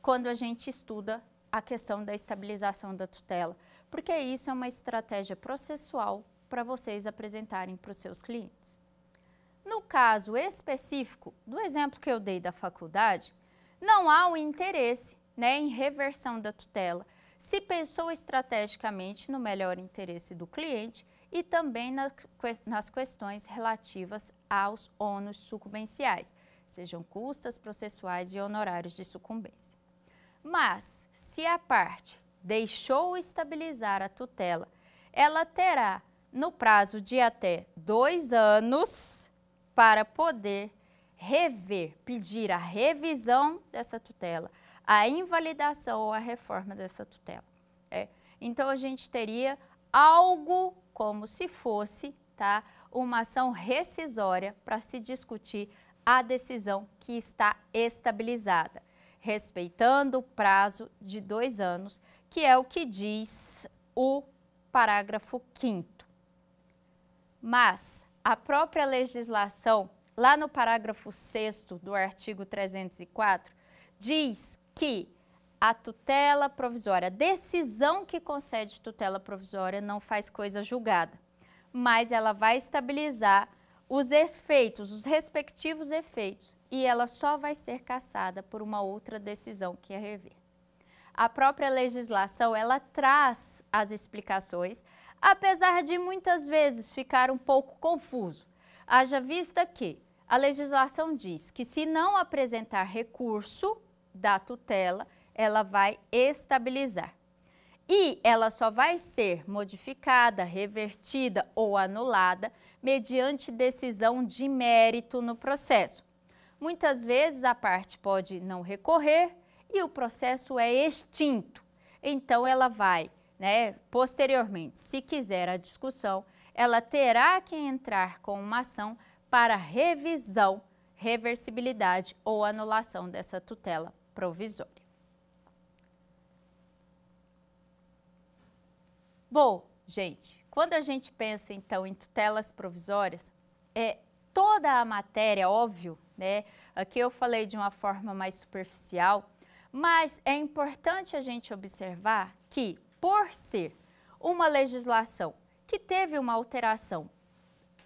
quando a gente estuda a questão da estabilização da tutela, porque isso é uma estratégia processual para vocês apresentarem para os seus clientes. No caso específico do exemplo que eu dei da faculdade, não há o interesse, né, em reversão da tutela, se pensou estrategicamente no melhor interesse do cliente e também nas questões relativas aos ônus sucumbenciais, sejam custas processuais e honorários de sucumbência. Mas, se a parte deixou estabilizar a tutela, ela terá, no prazo de até 2 anos, para poder rever, pedir a revisão dessa tutela, a invalidação ou a reforma dessa tutela. Então, a gente teria algo como se fosse, tá, uma ação rescisória para se discutir a decisão que está estabilizada, respeitando o prazo de 2 anos, que é o que diz o parágrafo 5º. Mas a própria legislação, lá no parágrafo 6º do artigo 304, diz que a tutela provisória, a decisão que concede tutela provisória não faz coisa julgada, mas ela vai estabilizar os efeitos, os respectivos efeitos, e ela só vai ser cassada por uma outra decisão que é rever. A própria legislação, ela traz as explicações, apesar de muitas vezes ficar um pouco confuso. Haja vista que a legislação diz que se não apresentar recurso da tutela, ela vai estabilizar. E ela só vai ser modificada, revertida ou anulada mediante decisão de mérito no processo. Muitas vezes a parte pode não recorrer e o processo é extinto. Então ela vai, né, posteriormente, se quiser a discussão, ela terá que entrar com uma ação para revisão, reversibilidade ou anulação dessa tutela provisória. Bom, gente, quando a gente pensa então em tutelas provisórias, toda a matéria, óbvio, né? Aqui eu falei de uma forma mais superficial, mas é importante a gente observar que, por ser uma legislação que teve uma alteração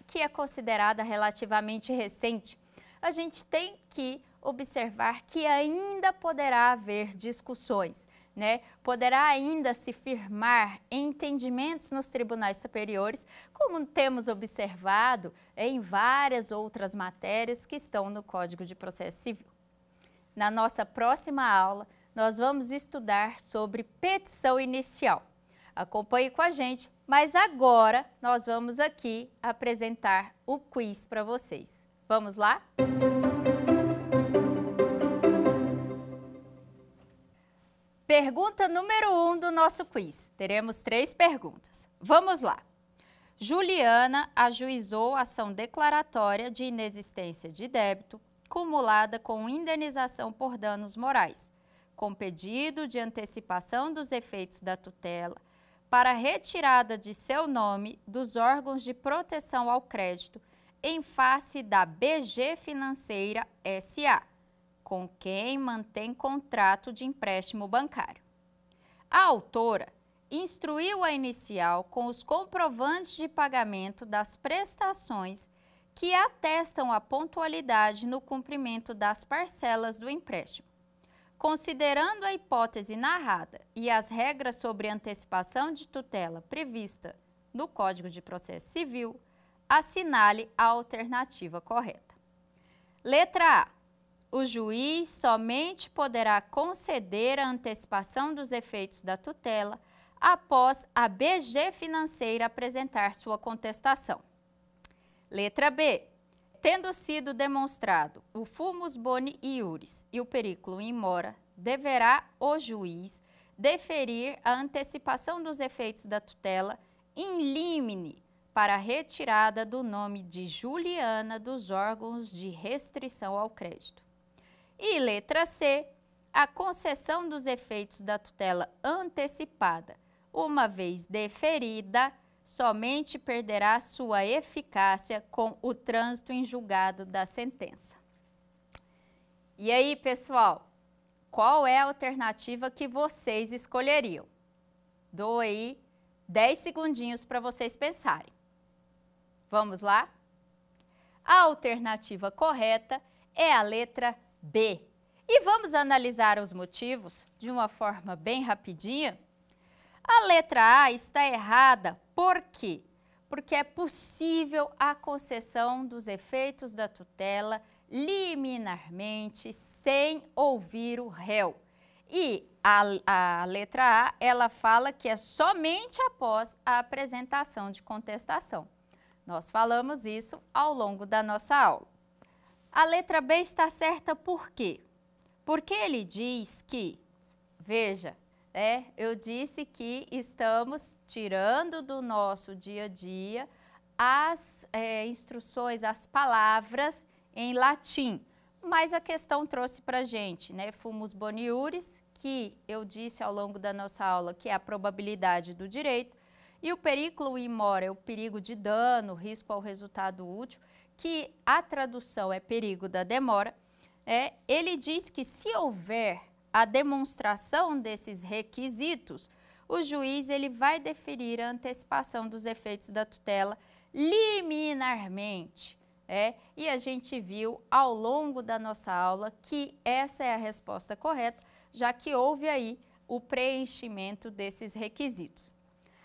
que é considerada relativamente recente, a gente tem que observar que ainda poderá haver discussões, né? Poderá ainda se firmar entendimentos nos tribunais superiores, como temos observado em várias outras matérias que estão no Código de Processo Civil. Na nossa próxima aula, nós vamos estudar sobre petição inicial. Acompanhe com a gente, mas agora nós vamos aqui apresentar o quiz para vocês. Vamos lá? Pergunta número 1 do nosso quiz. Teremos 3 perguntas. Vamos lá. Juliana ajuizou ação declaratória de inexistência de débito cumulada com indenização por danos morais, com pedido de antecipação dos efeitos da tutela para retirada de seu nome dos órgãos de proteção ao crédito em face da BG Financeira S.A., com quem mantém contrato de empréstimo bancário. A autora instruiu a inicial com os comprovantes de pagamento das prestações que atestam a pontualidade no cumprimento das parcelas do empréstimo. Considerando a hipótese narrada e as regras sobre antecipação de tutela prevista no Código de Processo Civil, assinale a alternativa correta. Letra A. O juiz somente poderá conceder a antecipação dos efeitos da tutela após a BG Financeira apresentar sua contestação. Letra B. Tendo sido demonstrado o fumus boni iuris e o periculum in mora, deverá o juiz deferir a antecipação dos efeitos da tutela in limine para a retirada do nome de Juliana dos órgãos de restrição ao crédito. E letra C, a concessão dos efeitos da tutela antecipada, uma vez deferida, somente perderá sua eficácia com o trânsito em julgado da sentença. E aí, pessoal, qual é a alternativa que vocês escolheriam? Dou aí 10 segundinhos para vocês pensarem. Vamos lá? A alternativa correta é a letra B. E vamos analisar os motivos de uma forma bem rapidinha? A letra A está errada. Por quê? Porque é possível a concessão dos efeitos da tutela liminarmente sem ouvir o réu. E a letra A, ela fala que é somente após a apresentação de contestação. Nós falamos isso ao longo da nossa aula. A letra B está certa por quê? Porque ele diz que, veja, eu disse que estamos tirando do nosso dia a dia as instruções, as palavras em latim, mas a questão trouxe para a gente, fumus boni iuris, que eu disse ao longo da nossa aula que é a probabilidade do direito, e o periculum in mora é o perigo de dano, risco ao resultado útil, que a tradução é perigo da demora. Ele diz que se houver a demonstração desses requisitos, o juiz ele vai deferir a antecipação dos efeitos da tutela liminarmente. E a gente viu ao longo da nossa aula que essa é a resposta correta, já que houve aí o preenchimento desses requisitos.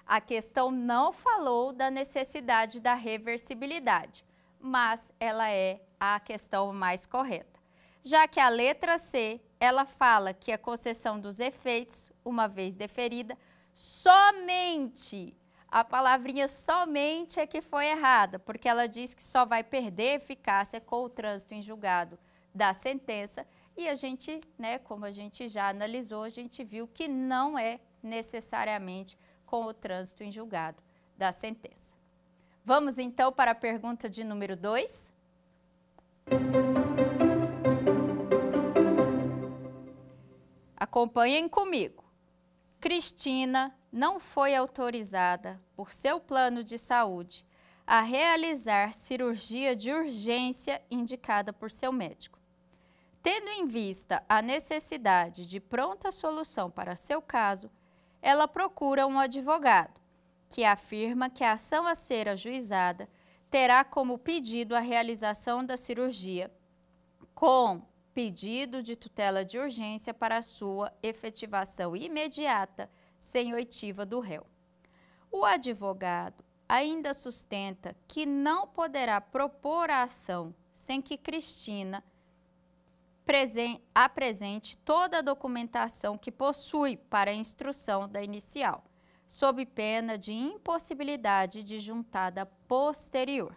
A questão não falou da necessidade da reversibilidade, mas ela é a questão mais correta. Já que a letra C, ela fala que a concessão dos efeitos, uma vez deferida, somente, a palavrinha somente é que foi errada, porque ela diz que só vai perder eficácia com o trânsito em julgado da sentença, e a gente, como a gente já analisou, a gente viu que não é necessariamente com o trânsito em julgado da sentença. Vamos então para a pergunta de número 2. Acompanhem comigo. Cristina não foi autorizada por seu plano de saúde a realizar cirurgia de urgência indicada por seu médico. Tendo em vista a necessidade de pronta solução para seu caso, ela procura um advogado, que afirma que a ação a ser ajuizada terá como pedido a realização da cirurgia com pedido de tutela de urgência para sua efetivação imediata sem oitiva do réu. O advogado ainda sustenta que não poderá propor a ação sem que Cristina apresente toda a documentação que possui para a instrução da inicial, sob pena de impossibilidade de juntada posterior.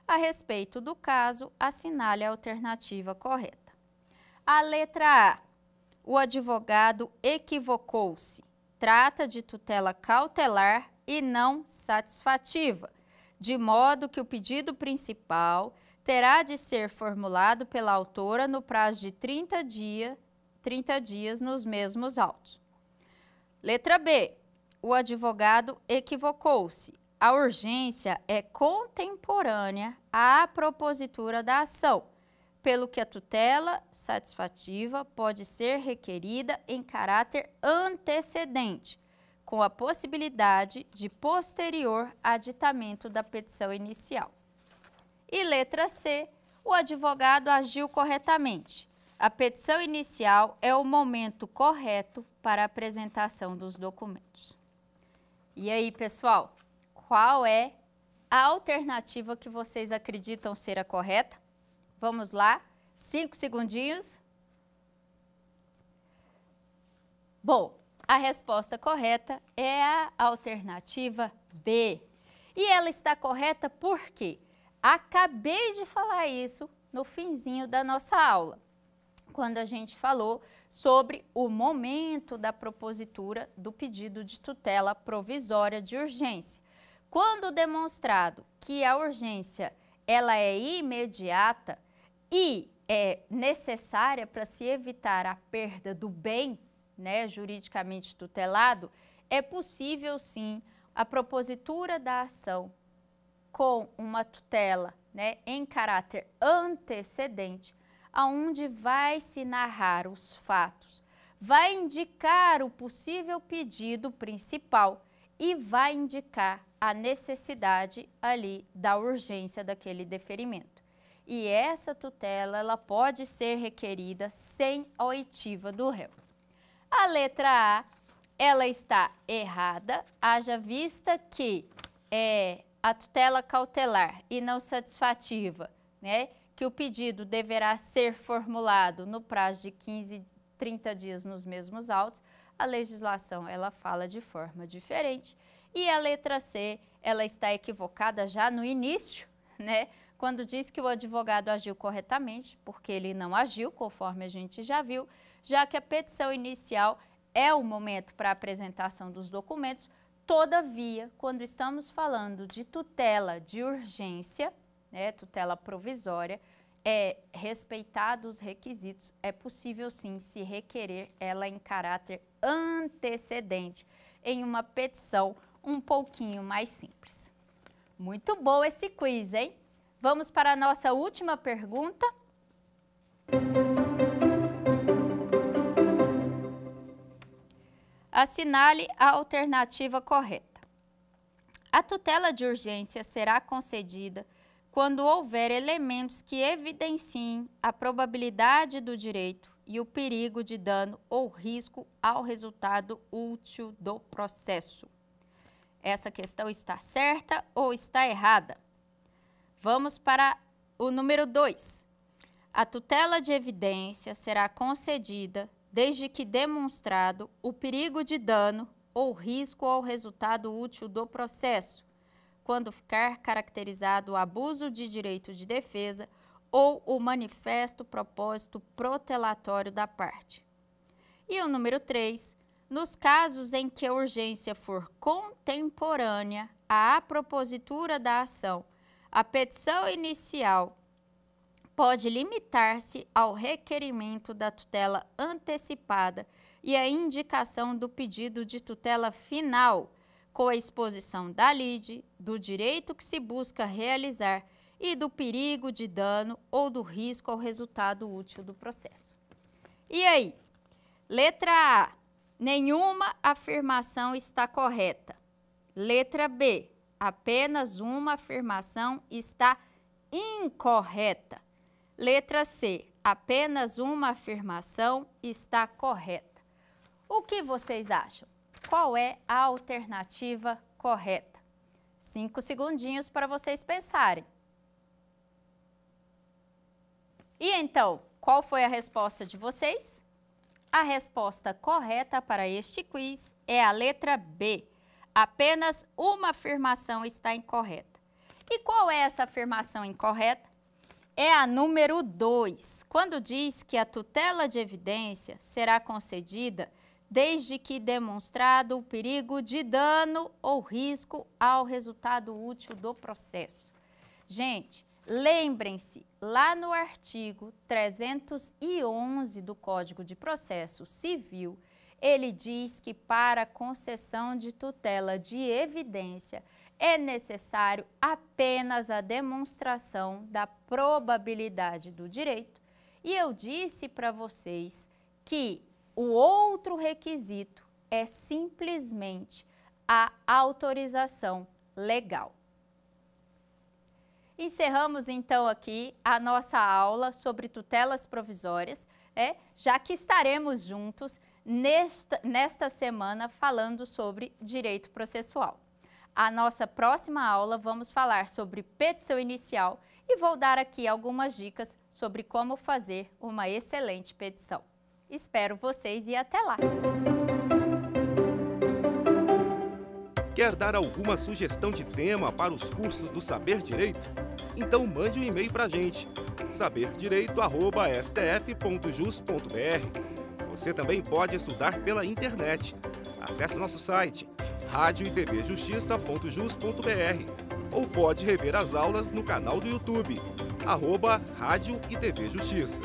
A respeito do caso, assinale a alternativa correta. A letra A. O advogado equivocou-se. Trata de tutela cautelar e não satisfativa, de modo que o pedido principal terá de ser formulado pela autora no prazo de 30 dias nos mesmos autos. Letra B. O advogado equivocou-se. A urgência é contemporânea à propositura da ação, pelo que a tutela satisfativa pode ser requerida em caráter antecedente, com a possibilidade de posterior aditamento da petição inicial. E letra C, o advogado agiu corretamente. A petição inicial é o momento correto para a apresentação dos documentos. E aí, pessoal, qual é a alternativa que vocês acreditam ser a correta? Vamos lá, 5 segundinhos. Bom, a resposta correta é a alternativa B. E ela está correta por quê? Acabei de falar isso no finzinho da nossa aula, quando a gente falou sobre o momento da propositura do pedido de tutela provisória de urgência. Quando demonstrado que a urgência ela é imediata e é necessária para se evitar a perda do bem, juridicamente tutelado, é possível sim a propositura da ação com uma tutela, né, em caráter antecedente, aonde vai se narrar os fatos, vai indicar o possível pedido principal e vai indicar a necessidade ali da urgência daquele deferimento. E essa tutela, ela pode ser requerida sem a oitiva do réu. A letra A, ela está errada, haja vista que a tutela cautelar e não satisfativa, né, que o pedido deverá ser formulado no prazo de 15, 30 dias nos mesmos autos, a legislação ela fala de forma diferente. E a letra C, ela está equivocada já no início, né, quando diz que o advogado agiu corretamente, porque ele não agiu, conforme a gente já viu, já que a petição inicial é o momento para a apresentação dos documentos. Todavia, quando estamos falando de tutela de urgência, né, tutela provisória, respeitados os requisitos, é possível sim se requerer ela em caráter antecedente, em uma petição um pouquinho mais simples. Muito bom esse quiz, hein? Vamos para a nossa última pergunta. Assinale a alternativa correta. A tutela de urgência será concedida quando houver elementos que evidenciem a probabilidade do direito e o perigo de dano ou risco ao resultado útil do processo. Essa questão está certa ou está errada? Vamos para o número 2. A tutela de evidência será concedida desde que demonstrado o perigo de dano ou risco ao resultado útil do processo, quando ficar caracterizado o abuso de direito de defesa ou o manifesto propósito protelatório da parte. E o número 3, nos casos em que a urgência for contemporânea à propositura da ação, a petição inicial pode limitar-se ao requerimento da tutela antecipada e a indicação do pedido de tutela final, com a exposição da lide, do direito que se busca realizar e do perigo de dano ou do risco ao resultado útil do processo. E aí? Letra A, nenhuma afirmação está correta. Letra B, apenas uma afirmação está incorreta. Letra C, apenas uma afirmação está correta. O que vocês acham? Qual é a alternativa correta? 5 segundinhos para vocês pensarem. E então, qual foi a resposta de vocês? A resposta correta para este quiz é a letra B. Apenas uma afirmação está incorreta. E qual é essa afirmação incorreta? É a número 2, quando diz que a tutela de evidência será concedida desde que demonstrado o perigo de dano ou risco ao resultado útil do processo. Gente, lembrem-se, lá no artigo 311 do Código de Processo Civil, ele diz que para a concessão de tutela de evidência é necessário apenas a demonstração da probabilidade do direito. E eu disse para vocês que o outro requisito é simplesmente a autorização legal. Encerramos então aqui a nossa aula sobre tutelas provisórias, já que estaremos juntos nesta semana falando sobre direito processual. A nossa próxima aula vamos falar sobre petição inicial e vou dar aqui algumas dicas sobre como fazer uma excelente petição. Espero vocês e até lá! Quer dar alguma sugestão de tema para os cursos do Saber Direito? Então mande um e-mail para a gente, saberdireito@stf.jus.br. Você também pode estudar pela internet. Acesse nosso site radioetvjustiça.jus.br ou pode rever as aulas no canal do YouTube, @Rádio e TV Justiça.